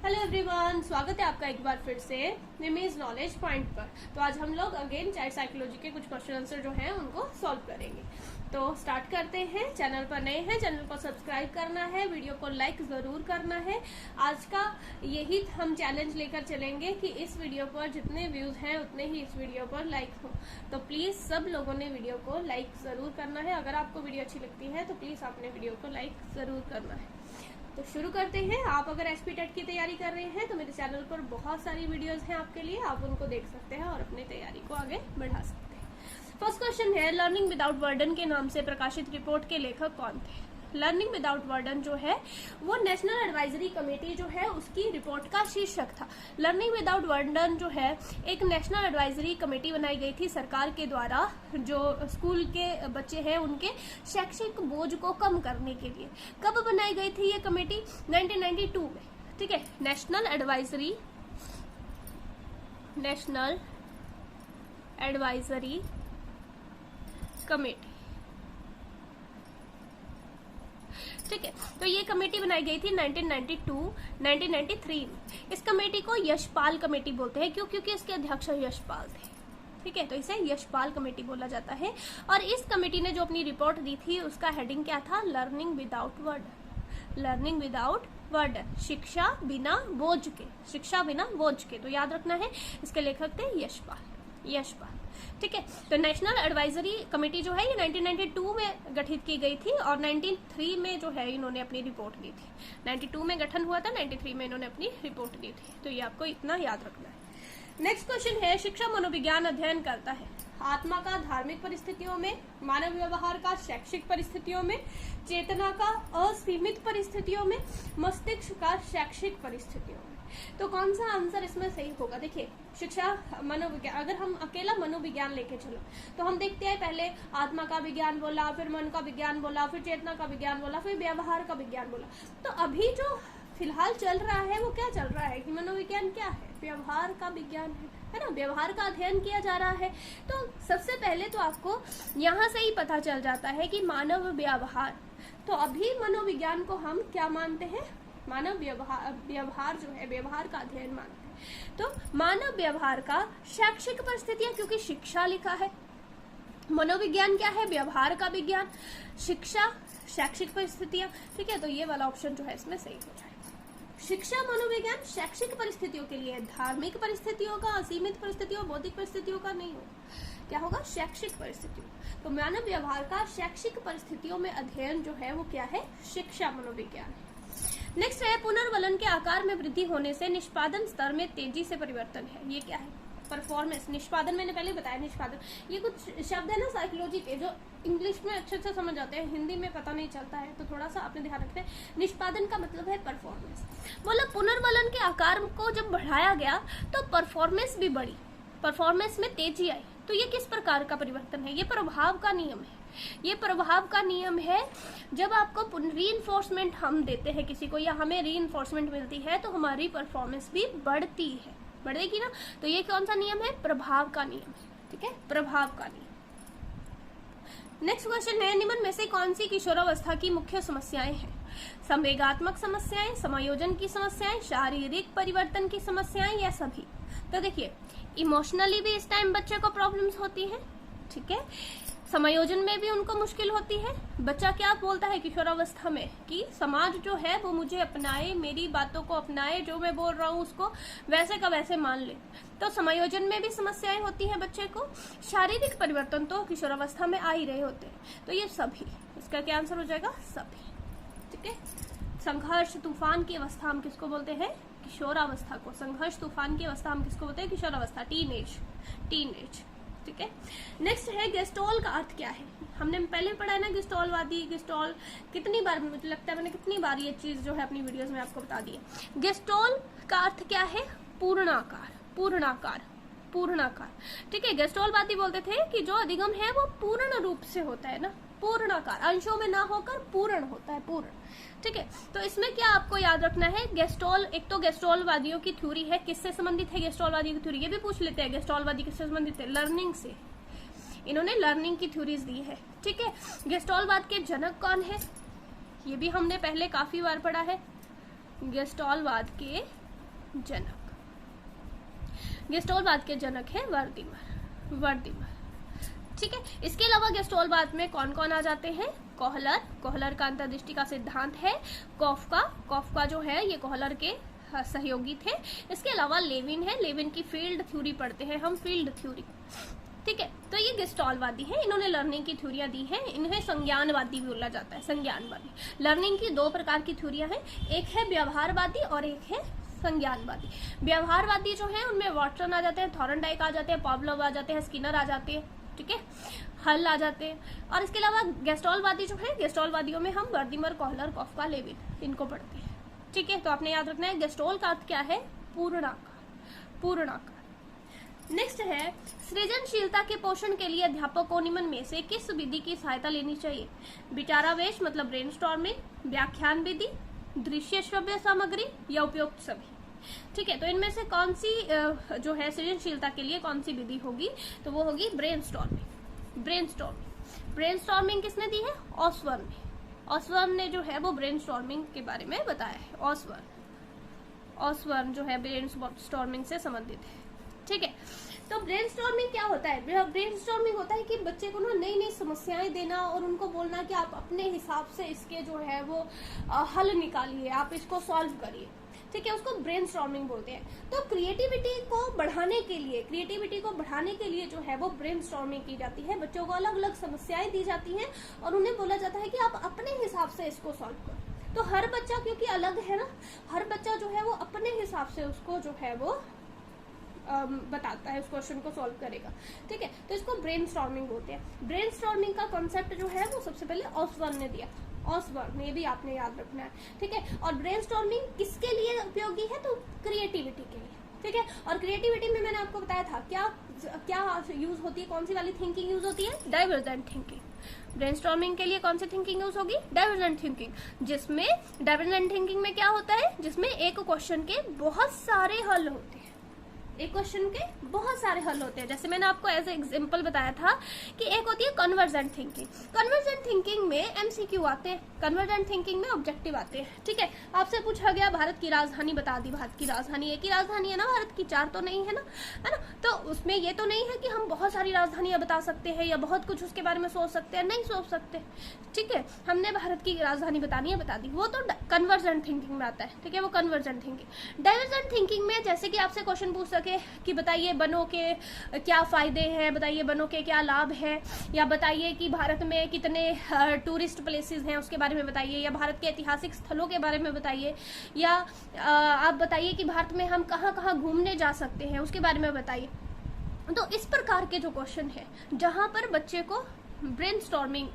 Hello everyone, स्वागत है आपका एक बार फिर से निमीज नॉलेज पॉइंट पर। तो आज हम लोग अगेन चाइल्ड साइकोलॉजी के कुछ क्वेश्चन आंसर जो हैं उनको सॉल्व करेंगे। तो स्टार्ट करते हैं। चैनल पर नए हैं, चैनल को सब्सक्राइब करना है, वीडियो को लाइक जरूर करना है। आज का यही हम चैलेंज लेकर चलेंगे कि इस वीडियो पर जितने व्यूज हैं उतने ही इस वीडियो पर लाइक हो। तो प्लीज सब लोगों ने वीडियो को लाइक जरूर करना है। अगर आपको वीडियो अच्छी लगती है तो प्लीज आपने वीडियो को लाइक जरूर करना है। तो शुरू करते हैं। आप अगर एसपी टेट की तैयारी कर रहे हैं तो मेरे चैनल पर बहुत सारी वीडियोस हैं आपके लिए, आप उनको देख सकते हैं और अपनी तैयारी को आगे बढ़ा सकते हैं। फर्स्ट क्वेश्चन है, लर्निंग विदाउट बर्डन के नाम से प्रकाशित रिपोर्ट के लेखक कौन थे? लर्निंग विदाउट बर्डन जो है वो नेशनल एडवाइजरी कमेटी जो है उसकी रिपोर्ट का शीर्षक था। लर्निंग विदाउट बर्डन जो है एक नेशनल एडवाइजरी कमेटी बनाई गई थी सरकार के द्वारा, जो स्कूल के बच्चे हैं उनके शैक्षिक बोझ को कम करने के लिए। कब बनाई गई थी ये कमेटी? 1992 में। ठीक है, नेशनल एडवाइजरी कमेटी। ठीक है, तो ये कमेटी बनाई गई थी 1993 में। इस कमेटी को यशपाल कमेटी बोलते हैं। क्यों? क्योंकि इसके अध्यक्ष यशपाल थे। ठीक है, तो इसे यशपाल कमेटी बोला जाता है। और इस कमेटी ने जो अपनी रिपोर्ट दी थी उसका हेडिंग क्या था? Learning without burden. Learning without burden, शिक्षा बिना बोझ के, शिक्षा बिना बोझ के। तो याद रखना है, इसके लेखक थे यशपाल। ठीक है, तो नेशनल एडवाइजरी कमेटी जो है ये 1992 में गठित की गई थी और 93 में जो है इन्होंने अपनी रिपोर्ट दी थी। 92 में गठन हुआ था, 93 में इन्होंने अपनी रिपोर्ट दी थी। तो ये आपको इतना याद रखना है। नेक्स्ट क्वेश्चन है, शिक्षा मनोविज्ञान अध्ययन करता है आत्मा का धार्मिक परिस्थितियों में, मानव व्यवहार का शैक्षिक परिस्थितियों में, चेतना का असीमित परिस्थितियों में, मस्तिष्क का शैक्षिक परिस्थितियों में। तो कौन सा आंसर इसमें सही होगा? देखिए, शिक्षा मनोविज्ञान, अगर हम अकेला मनोविज्ञान लेके चलो तो हम देखते हैं पहले आत्मा का विज्ञान बोला, फिर मन का विज्ञान बोला, फिर चेतना का विज्ञान बोला, फिर व्यवहार का विज्ञान बोला। तो अभी जो फिलहाल चल रहा है वो क्या चल रहा है कि मनोविज्ञान क्या है? व्यवहार का विज्ञान है ना, व्यवहार का अध्ययन किया जा रहा है। तो सबसे पहले तो आपको यहाँ से ही पता चल जाता है कि मानव व्यवहार, तो अभी मनोविज्ञान को हम क्या मानते हैं? मानव व्यवहार जो है, व्यवहार का अध्ययन मानते हैं। तो मानव व्यवहार का शैक्षिक परिस्थितियां, क्योंकि शिक्षा लिखा है। मनोविज्ञान क्या है? व्यवहार का विज्ञान, शिक्षा शैक्षिक परिस्थितियां। ठीक है, तो ये वाला ऑप्शन जो है इसमें सही हो जाएगा। शिक्षा मनोविज्ञान शैक्षिक परिस्थितियों के लिए, धार्मिक परिस्थितियों का, असीमित परिस्थितियों, बौद्धिक परिस्थितियों का नहीं होगा। क्या होगा? शैक्षिक परिस्थितियों। तो मानव व्यवहार का शैक्षिक परिस्थितियों में अध्ययन जो है वो क्या है? शिक्षा मनोविज्ञान है। नेक्स्ट है, पुनर्वलन के आकार में वृद्धि होने से निष्पादन स्तर में तेजी से परिवर्तन है। ये क्या है? परफॉर्मेंस। निष्पादन मैंने पहले बताया, निष्पादन ये कुछ शब्द है ना साइकोलॉजी के जो इंग्लिश में अच्छे से समझ आते हैं, हिंदी में पता नहीं चलता है, तो थोड़ा सा आपने ध्यान रखना है। निष्पादन का मतलब है परफॉर्मेंस। मतलब पुनर्वलन के आकार को जब बढ़ाया गया तो परफॉर्मेंस भी बढ़ी, परफॉर्मेंस में तेजी आई। तो ये किस प्रकार का परिवर्तन है? ये प्रभाव का नियम है। ये प्रभाव का नियम है। जब आपको रीइंफोर्समेंट हम देते हैं किसी को या हमें रीइंफोर्समेंट मिलती है तो हमारी परफॉर्मेंस भी बढ़ती है, बढ़ेगी ना। तो ये कौन सा नियम है? प्रभाव का नियम है। ठीक है, प्रभाव का नियम। नेक्स्ट क्वेश्चन है, निम्न में से कौन सी किशोरावस्था की मुख्य समस्याएं हैं? संवेगात्मक समस्याएं, समायोजन की समस्याएं, शारीरिक परिवर्तन की समस्याएं या सभी? तो देखिए, इमोशनली भी इस टाइम बच्चे को प्रॉब्लम्स होती है। ठीक है, समायोजन में भी उनको मुश्किल होती है। बच्चा क्या बोलता है किशोरावस्था में कि समाज जो है वो मुझे अपनाए, मेरी बातों को अपनाए, जो मैं बोल रहा हूँ उसको वैसे का वैसे मान ले। तो समायोजन में भी समस्याएं होती हैं बच्चे को। शारीरिक परिवर्तन तो किशोरावस्था में आ ही रहे होते हैं। तो ये सभी, इसका क्या आंसर हो जाएगा? सभी। ठीक है, संघर्ष तूफान की अवस्था हम किसको बोलते हैं? किशोरावस्था को। संघर्ष तूफान की अवस्था हम किसको बोलते हैं? किशोरावस्था, टीनेज। ठीक है, नेक्स्ट है, गेस्टोल का अर्थ क्या है? हमने पहले पढ़ा है ना गेस्टोलवादी, गेस्टोल। कितनी बार, मुझे लगता है मैंने कितनी बार ये चीज जो है अपनी वीडियोस में आपको बता दी है। गेस्टोल का अर्थ क्या है? पूर्णाकार। ठीक है, गेस्टोलवादी बोलते थे कि जो अधिगम है वो पूर्ण रूप से होता है ना, पूर्णाकार, अंशों में ना होकर पूर्ण होता है, पूर्ण। ठीक है, तो इसमें क्या आपको याद रखना है? गेस्टोल, एक तो गेस्टोलवादियों की थ्योरी है, किससे संबंधित है गेस्टोलवादी की थ्योरी? ये भी पूछ लेते हैं, गेस्टोलवादी किससे संबंधित है? लर्निंग से। इन्होंने लर्निंग की थ्योरीज दी है। ठीक है, गेस्टोलवाद के जनक कौन है? ये भी हमने पहले काफी बार पढ़ा है। गेस्टोलवाद के जनक। गेस्टोलवाद के जनक है वर्दिमर। ठीक है, इसके अलावा गेस्टोलवाद में कौन कौन आ जाते हैं? कोहलर का अंतर्दृष्टि का सिद्धांत है। कॉफका जो है ये कोहलर के सहयोगी थे। इसके अलावा लेविन है, लेविन की फील्ड थ्योरी पढ़ते हैं हम, फील्ड थ्योरी। ठीक है, तो ये गेस्टोलवादी है, इन्होंने लर्निंग की थ्योरियां दी हैं। इन्हें संज्ञानवादी भी बोला जाता है, संज्ञानवादी। लर्निंग की दो प्रकार की थ्योरियां हैं, एक है व्यवहारवादी और एक है संज्ञानवादी। व्यवहारवादी जो है उनमें वाटसन आ जाते हैं, थॉर्नडाइक आ जाते हैं, पावलोव आ जाते हैं, स्किनर आ जाते हैं, ठीक है, हल आ जाते हैं। और इसके अलावा गेस्टोलवादी जो है, गेस्टोलवादियों में हम वर्दिमर, कोहलर, कॉफका, लेविन इनको पढ़ते हैं। ठीक है, तो आपने याद रखना है गेस्टोल का अर्थ क्या है? पूर्णाकार। नेक्स्ट है सृजनशीलता के पोषण के लिए अध्यापक को निम्न में से किस विधि की सहायता लेनी चाहिए? विचारावेश मतलब ब्रेनस्टॉर्मिंग, व्याख्यान विधि, दृश्य श्रव्य सामग्री या उपयुक्त सभी। ठीक है, तो इनमें से कौन सी जो है सृजनशीलता के लिए कौन सी विधि होगी? तो वो होगी ब्रेनस्टॉर्मिंग किसने दी है? ऑसबर्न ने जो है वो ब्रेनस्टॉर्मिंग के बारे में बताया है। ऑसबर्न जो है ब्रेनस्टॉर्मिंग से संबंधित है। ठीक है, तो ब्रेनस्टॉर्मिंग क्या होता है? ब्रेनस्टॉर्मिंग होता है कि बच्चे को ना नई नई समस्याएं देना और उनको बोलना कि आप अपने हिसाब से इसके जो है वो हल निकालिए, आप इसको सॉल्व करिए। ठीक है, उसको ब्रेनस्टॉर्मिंग बोलते हैं। तो क्रिएटिविटी को बढ़ाने के लिए जो है वो ब्रेनस्टॉर्मिंग की जाती है। बच्चों को अलग अलग समस्याएं दी जाती हैं और उन्हें बोला जाता है कि आप अपने हिसाब से इसको सॉल्व करो। तो हर बच्चा क्योंकि अलग है ना, हर बच्चा जो है वो अपने हिसाब से उसको जो है वो बताता है, उस क्वेश्चन को सॉल्व करेगा। ठीक है, तो इसको ब्रेनस्टॉर्मिंग बोलते हैं। ब्रेनस्टॉर्मिंग का कॉन्सेप्ट जो है वो सबसे पहले ऑसबर्न ने दिया था। ऑसबर्न, ये भी आपने याद रखना है। ठीक है, और ब्रेनस्टॉर्मिंग किसके लिए उपयोगी है? तो क्रिएटिविटी के लिए। ठीक है, और क्रिएटिविटी में मैंने आपको बताया था क्या यूज होती है, कौन सी वाली थिंकिंग यूज होती है? Divergent thinking. ब्रेनस्टॉर्मिंग के लिए कौन सी थिंकिंग यूज होगी? Divergent thinking. जिसमें डाइवर्जेंट थिंकिंग में क्या होता है? जिसमें एक क्वेश्चन के बहुत सारे हल होते हैं, एक क्वेश्चन के बहुत सारे हल होते हैं। जैसे मैंने आपको एज एग्जांपल बताया था कि एक होती है कन्वर्जेंट थिंकिंग। कन्वर्जेंट थिंकिंग में एमसीक्यू आते हैं, कन्वर्जेंट थिंकिंग में ऑब्जेक्टिव आते हैं। ठीक है, आपसे पूछा गया भारत की राजधानी बता दी। भारत की राजधानी एक ही राजधानी है ना, भारत की चार तो नहीं है ना, है ना। तो उसमें ये तो नहीं है कि हम बहुत सारी राजधानियां बता सकते हैं या बहुत कुछ उसके बारे में सोच सकते हैं, नहीं सोच सकते। ठीक है, हमने भारत की राजधानी बतानी है, बता दी, वो तो कन्वर्जेंट थिंकिंग में आता है। ठीक है, वो कन्वर्जेंट थिंकिंग। डाइवर्जेंट थिंकिंग में जैसे कि आपसे क्वेश्चन पूछ सके कि बताइए वनों के क्या फायदे हैं, बताइए वनों के क्या लाभ हैं, या बताइए कि भारत में कितने टूरिस्ट प्लेसेस हैं उसके बारे में बताइए, या भारत के ऐतिहासिक स्थलों के बारे में बताइए, या आप बताइए कि भारत में हम कहाँ कहाँ घूमने जा सकते हैं उसके बारे में बताइए। तो इस प्रकार के जो क्वेश्चन है जहां पर बच्चे को ब्रेनस्टॉर्मिंग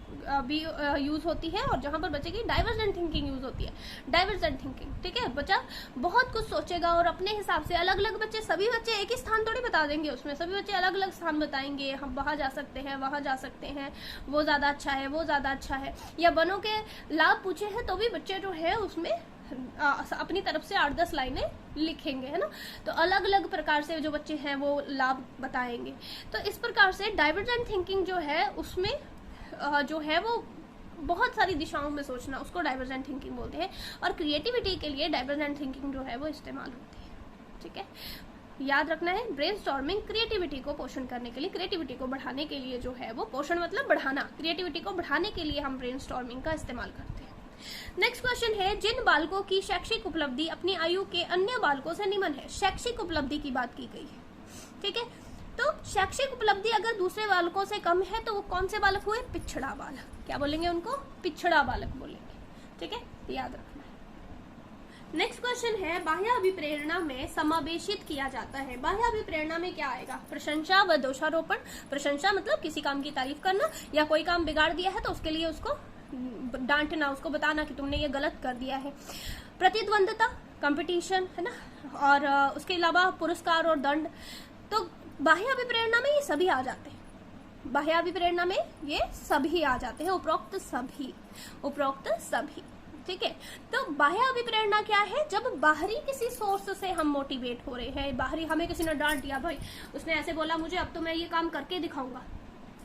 भी यूज होती है और जहां पर बच्चे की डाइवर्जेंट थिंकिंग यूज होती है। डाइवर्जेंट थिंकिंग, ठीक है, बच्चा बहुत कुछ सोचेगा और अपने हिसाब से अलग अलग बच्चे, सभी बच्चे एक ही स्थान थोड़ी बता देंगे, उसमें सभी बच्चे अलग अलग स्थान बताएंगे। हम वहां जा सकते हैं, वहां जा सकते हैं, वो ज्यादा अच्छा है, वो ज्यादा अच्छा है, या वनों के लाभ पूछे हैं तो भी बच्चे जो है उसमें अपनी तरफ से 8-10 लाइनें लिखेंगे, है ना। तो अलग अलग प्रकार से जो बच्चे हैं वो लाभ बताएंगे। तो इस प्रकार से डाइवर्जेंट थिंकिंग जो है उसमें जो है वो बहुत सारी दिशाओं में सोचना, उसको डाइवर्जेंट थिंकिंग बोलते हैं। और क्रिएटिविटी के लिए डाइवर्जेंट थिंकिंग जो है वो इस्तेमाल होती है। ठीक है, याद रखना है, ब्रेनस्टॉर्मिंग क्रिएटिविटी को पोषण करने के लिए, क्रिएटिविटी को बढ़ाने के लिए जो है वो, पोषण मतलब बढ़ाना, क्रिएटिविटी को बढ़ाने के लिए हम ब्रेनस्टॉर्मिंग का इस्तेमाल करते हैं। नेक्स्ट क्वेश्चन है, जिन बालकों की शैक्षिक उपलब्धि अपनी आयु के अन्य बालकों से निम्न है। शैक्षिक उपलब्धि की बात की गई है। ठीक है, तो शैक्षिक उपलब्धि अगर दूसरे बालकों से कम है तो वो कौन से बालक हुए? पिछड़ा बालक। क्या बोलेंगे उनको? पिछड़ा बालक बोलेंगे। ठीक है, याद रखना है। नेक्स्ट क्वेश्चन है, बाह्य अभिप्रेरणा में समावेशित किया जाता है। बाह्य अभिप्रेरणा में क्या आएगा? प्रशंसा व दोषारोपण। प्रशंसा मतलब किसी काम की तारीफ करना, या कोई काम बिगाड़ दिया है तो उसके लिए उसको डांटना, उसको बताना कि तुमने ये गलत कर दिया है। प्रतिद्वंदता, कंपटीशन, है ना, और उसके अलावा पुरस्कार और दंड। तो बाह्य अभिप्रेरणा में ये सभी आ जाते हैं। बाह्य अभिप्रेरणा में ये सभी आ जाते हैं, उपरोक्त सभी। ठीक है, तो बाह्य अभिप्रेरणा क्या है? जब बाहरी किसी सोर्स से हम मोटिवेट हो रहे हैं, बाहरी हमें किसी ने डांट दिया, भाई उसने ऐसे बोला मुझे, अब तो मैं ये काम करके दिखाऊंगा।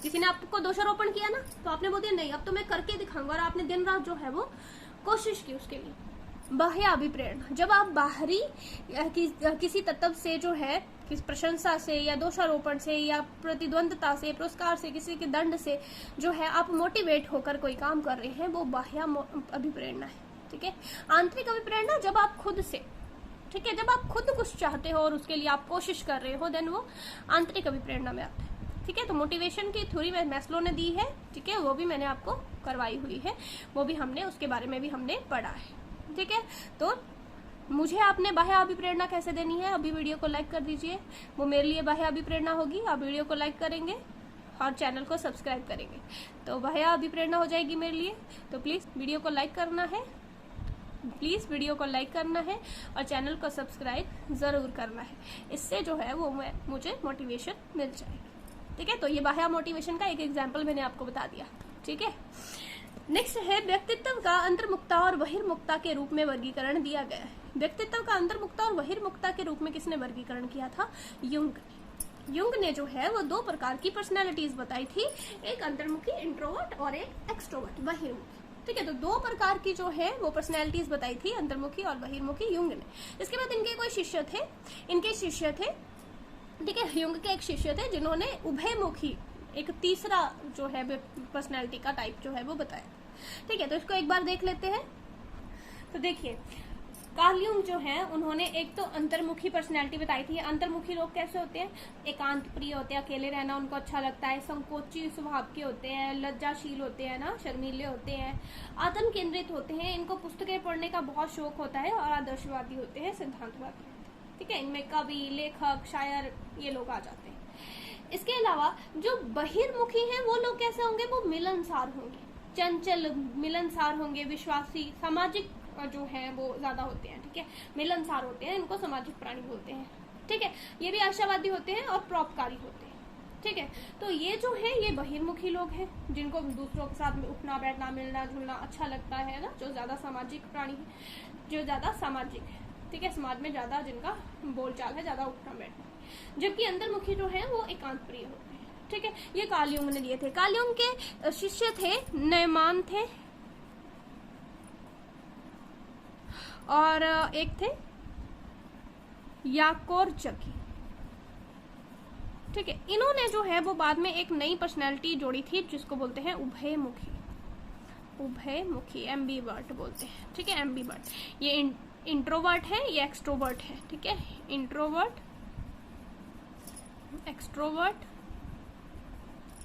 किसी ने आपको दोषारोपण किया ना, तो आपने बोल दिया नहीं अब तो मैं करके दिखाऊंगा, और आपने दिन रात जो है वो कोशिश की उसके लिए। बाह्य अभिप्रेरणा, जब आप बाहरी किसी तत्व से जो है, किस प्रशंसा से या दोषारोपण से या प्रतिद्वंदता से, पुरस्कार से, किसी के दंड से जो है आप मोटिवेट होकर कोई काम कर रहे हैं, वो बाह्य अभिप्रेरणा है। ठीक है। आंतरिक अभिप्रेरणा, जब आप खुद से, ठीक है, जब आप खुद कुछ चाहते हो और उसके लिए आप कोशिश कर रहे हो, देन वो आंतरिक अभिप्रेरणा में आता है। ठीक है। तो मोटिवेशन की थ्योरी मैस्लो ने दी है, ठीक है, वो भी मैंने आपको करवाई हुई है, वो भी हमने, उसके बारे में भी हमने पढ़ा है। ठीक है। तो मुझे आपने बाह्य अभिप्रेरणा कैसे देनी है, अभी वीडियो को लाइक कर दीजिए, वो मेरे लिए बाह्य अभिप्रेरणा होगी। आप वीडियो को लाइक करेंगे और चैनल को सब्सक्राइब करेंगे तो बाह्य अभिप्रेरणा हो जाएगी मेरे लिए। तो प्लीज वीडियो को लाइक करना है, प्लीज वीडियो को लाइक करना है और चैनल को सब्सक्राइब जरूर करना है। इससे जो है वो मुझे मोटिवेशन मिल जाएगी। ठीक है। तो ये बाह्य मोटिवेशन का एक एग्जाम्पल मैंने आपको बता दिया। ठीक है। नेक्स्ट है व्यक्तित्व का अंतर्मुखता और बहिर्मुखता के रूप में वर्गीकरण दिया गया है। व्यक्तित्व का अंतर्मुखता और बहिर्मुखता के रूप में किसने वर्गीकरण किया था? युंग ने। युंग ने जो है वो दो प्रकार की पर्सनैलिटीज बताई थी, एक अंतर्मुखी इंट्रोवर्ट और एक एक्सट्रोवर्ट बहिर्मुखी। ठीक है। तो दो प्रकार की जो है वो पर्सनैलिटीज बताई थी, अंतर्मुखी और बहिर्मुखी, युंग ने। इसके बाद इनके कोई शिष्य थे, ठीक है, युंग के एक शिष्य थे जिन्होंने उभयमुखी, एक तीसरा जो है पर्सनैलिटी का टाइप जो है वो बताया। ठीक है। तो इसको एक बार देख लेते हैं। तो देखिए, कार्ल युंग जो है उन्होंने एक तो अंतर्मुखी पर्सनैलिटी बताई थी। अंतर्मुखी लोग कैसे होते हैं? एकांत प्रिय होते हैं, अकेले रहना उनको अच्छा लगता है, संकोची स्वभाव के होते हैं, लज्जाशील होते हैं ना, शर्मीले होते हैं, आत्म केंद्रित होते हैं, इनको पुस्तकें पढ़ने का बहुत शौक होता है और आदर्शवादी होते हैं, सिद्धांतवादी। ठीक है। इनमें कवि, लेखक, शायर ये लोग आ जाते हैं। इसके अलावा जो बहिर्मुखी हैं वो लोग कैसे होंगे? वो मिलनसार होंगे, चंचल, मिलनसार होंगे, विश्वासी, सामाजिक जो है वो ज्यादा होते हैं। ठीक है। मिलनसार होते हैं, इनको सामाजिक प्राणी बोलते हैं। ठीक है। ये भी आशावादी होते हैं और परोपकारी होते हैं। ठीक है। तो ये जो है ये बहिर्मुखी लोग हैं, जिनको दूसरों के साथ में उठना बैठना, मिलना जुलना अच्छा लगता है ना, जो ज्यादा सामाजिक प्राणी है, जो ज्यादा सामाजिक है। ठीक है। समाज में ज्यादा जिनका बोलचाल है, ज्यादा उठना बैठना। जबकि अंतर्मुखी जो है वो एकांत प्रिय होते हैं। ठीक है। ये कार्ल युंग ने दिए थे। कार्ल युंग के शिष्य थे न्यूमैन थे और एक थे याकोरचकी। ठीक है। इन्होंने जो है वो बाद में एक नई पर्सनैलिटी जोड़ी थी जिसको बोलते हैं उभयमुखी। उभयमुखी, एम्बीवर्ट बोलते हैं। ठीक है। एम्बीवर्ट, ये इंट्रोवर्ट है, ये एक्सट्रोवर्ट है। ठीक है। इंट्रोवर्ट, एक्सट्रोवर्ट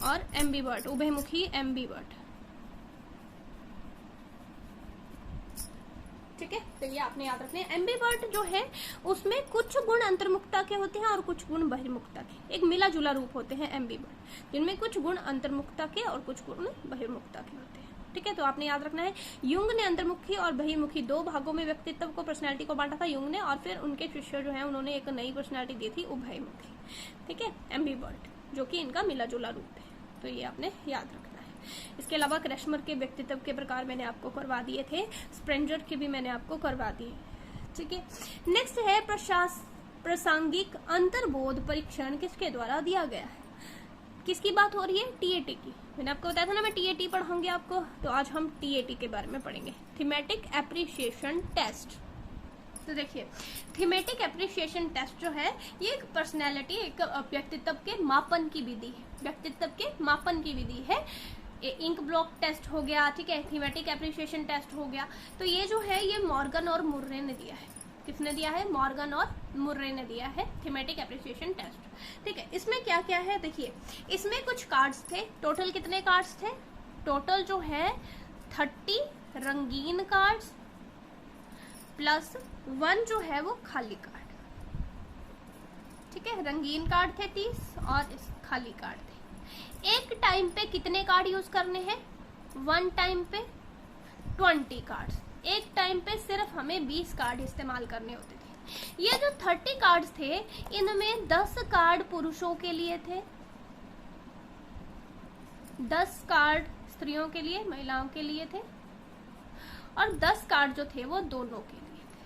और एम्बीवर्ट, उभयमुखी एम्बीवर्ट। ठीक है। तो ये आपने याद रखने। एम्बीवर्ट जो है उसमें कुछ गुण अंतर्मुखता के होते हैं और कुछ गुण बहिर्मुखता के, एक मिला जुला रूप होते हैं एम्बीवर्ट, जिनमें कुछ गुण अंतर्मुखता के और कुछ गुण बहिर्मुखता के होते हैं। ठीक है। तो आपने याद रखना है, युंग ने अंतर्मुखी और बहिर्मुखी दो भागों में व्यक्तित्व को, पर्सनैलिटी को बांटा था युंग ने, और फिर उनके शिष्य जो है उन्होंने एक नई पर्सनैलिटी दी थी उभयमुखी। ठीक है। एम्बीवर्ट, जो कि इनका मिला जुला रूप है। तो ये आपने याद रखना है। इसके अलावा क्रैशमर के व्यक्तित्व के प्रकार मैंने आपको करवा दिए थे, स्प्रेंजर के भी मैंने आपको करवा दिए। ठीक है। नेक्स्ट है प्रासंगिक अंतर्बोध परीक्षण किसके द्वारा दिया गया है? किसकी बात हो रही है? टीएटी की। मैंने आपको बताया था ना मैं टीएटी पढ़ाऊंगी आपको, तो आज हम टीएटी के बारे में पढ़ेंगे, थीमेटिक एप्रिसिएशन टेस्ट। तो देखिए, थीमेटिक एप्रिसिएशन टेस्ट जो है ये एक पर्सनैलिटी, एक व्यक्तित्व के मापन की विधि है, व्यक्तित्व के मापन की विधि है। इंक ब्लॉक टेस्ट हो गया, ठीक है, थीमेटिक एप्रिसिएशन टेस्ट हो गया। तो ये जो है ये मॉर्गन और मुर्रे ने दिया है। किसने दिया है? मॉर्गन और मुर्रे ने दिया है थीमेटिक एप्रिसिएशन टेस्ट। ठीक है। इसमें क्या क्या है देखिए, इसमें कुछ कार्ड्स थे। टोटल कितने कार्ड्स थे? टोटल जो है 30 रंगीन कार्ड्स प्लस 1 जो है वो खाली कार्ड। ठीक है। रंगीन कार्ड थे 30 और खाली कार्ड थे। एक टाइम पे कितने कार्ड यूज करने हैं? 1 टाइम पे 20 कार्ड्स। एक टाइम पे सिर्फ हमें 20 कार्ड इस्तेमाल करने होते थे। ये जो 30 कार्ड्स थे इनमें 10 कार्ड पुरुषों के लिए थे, 10 कार्ड स्त्रियों के लिए, महिलाओं के लिए थे, और 10 कार्ड जो थे वो दोनों के लिए थे।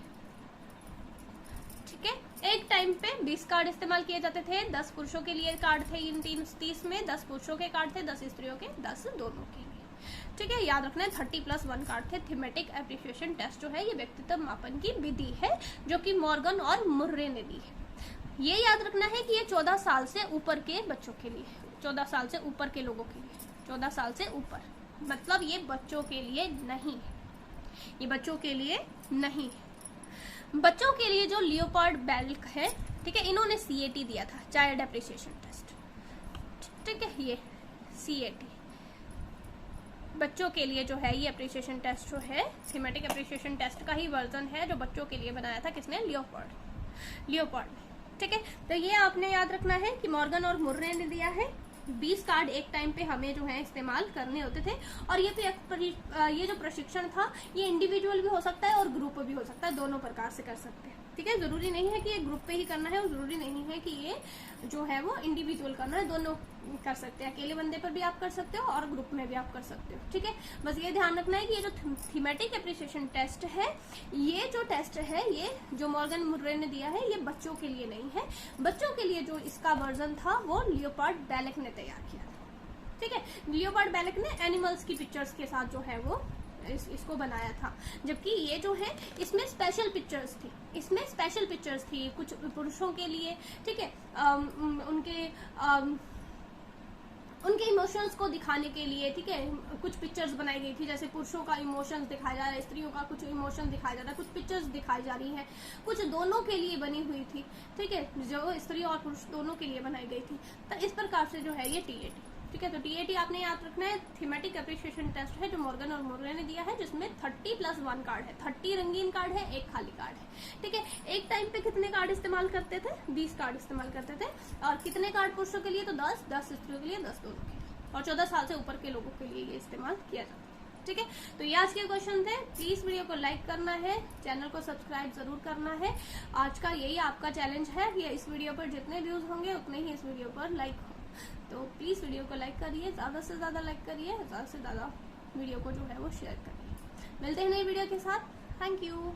ठीक है। एक टाइम पे 20 कार्ड इस्तेमाल किए जाते थे। 10 पुरुषों के लिए कार्ड थे इन 30 में, 10 पुरुषों के कार्ड थे, 10 स्त्रियों के, 10 दोनों के लिए। ठीक है, याद रखना है 30+1 कार्ड थे। थीमेटिक एप्रिसिएशन टेस्ट जो है ये व्यक्तित्व मापन की विधि है जो कि मॉर्गन और मुर्रे ने दी है। ये याद रखना है कि ये 14 साल से ऊपर के बच्चों के लिए, 14 साल से ऊपर के लोगों के लिए, 14 साल से ऊपर, मतलब ये बच्चों के लिए नहीं है, ये बच्चों के लिए नहीं है। बच्चों के लिए जो लियोपार्ड बेल्क है, ठीक है, इन्होंने CAT दिया था, चाइल्ड एप्रिसिएशन टेस्ट, ठीक है, ये CAT बच्चों के लिए जो है, ये एप्रिसिएशन टेस्ट जो है थीमेटिक एप्रिसिएशन टेस्ट का ही वर्जन है जो बच्चों के लिए बनाया था किसने, लियोपार्ड, ठीक है। तो ये आपने याद रखना है कि मॉर्गन और मुर्रे ने दिया है। 20 कार्ड एक टाइम पे हमें जो है इस्तेमाल करने होते थे। और ये जो प्रशिक्षण था ये इंडिविजुअल भी हो सकता है और ग्रुप भी हो सकता है, दोनों प्रकार से कर सकते हैं, ठीक है। जरूरी नहीं है कि ये ग्रुप पे ही करना है और जरूरी नहीं है कि ये जो है वो इंडिविजुअल करना है, दोनों कर सकते हैं। अकेले बंदे पर भी आप कर सकते हो और ग्रुप में भी आप कर सकते हो, ठीक है। बस ये ध्यान रखना है कि ये जो थीमेटिक एप्रिसिएशन टेस्ट है, ये जो टेस्ट है, ये जो मॉर्गन मुर्रे ने दिया है, ये बच्चों के लिए नहीं है। बच्चों के लिए जो इसका वर्जन था वो लियोपार्ड बेल्क ने तैयार किया था, ठीक है। लियोपार्ड बेल्क ने एनिमल्स की पिक्चर्स के साथ जो है वो इसको बनाया था, जबकि ये जो है इसमें स्पेशल पिक्चर्स थी, इसमें स्पेशल पिक्चर्स थी कुछ पुरुषों के लिए, ठीक है, उनके इमोशंस को दिखाने के लिए, ठीक है, कुछ पिक्चर्स बनाई गई थी। जैसे पुरुषों का इमोशंस दिखाया जा रहा है, स्त्रियों का कुछ इमोशन दिखाया जा रहा है, कुछ पिक्चर्स दिखाई जा रही है, कुछ दोनों के लिए बनी हुई थी, ठीक है, जो स्त्री और पुरुष दोनों के लिए बनाई गई थी। तो इस प्रकार से जो है ये TAT, ठीक है। तो TAT आपने याद रखना है, थीमेटिक एप्रिसिएशन टेस्ट है जो मॉर्गन और मुर्रे ने दिया है, जिसमें 30+1 कार्ड है, 30 रंगीन कार्ड है, एक खाली कार्ड है, ठीक है। एक टाइम पे कितने कार्ड इस्तेमाल करते थे, 20 कार्ड इस्तेमाल करते थे। और कितने कार्ड पुरुषों के लिए, तो 10 स्त्रियों के लिए, 10 दोनों के लिए, और 14 साल से ऊपर के लोगों के लिए ये इस्तेमाल किया जाता है, ठीक है। तो ये आज के क्वेश्चन थे। प्लीज वीडियो को लाइक करना है, चैनल को सब्सक्राइब जरूर करना है। आज का यही आपका चैलेंज है कि इस वीडियो पर जितने व्यूज होंगे उतने ही इस वीडियो पर लाइक हो। तो प्लीज वीडियो को लाइक करिए, ज्यादा से ज्यादा लाइक करिए, ज्यादा से ज्यादा वीडियो को जो है वो शेयर करिए। मिलते हैं नई वीडियो के साथ। Thank you.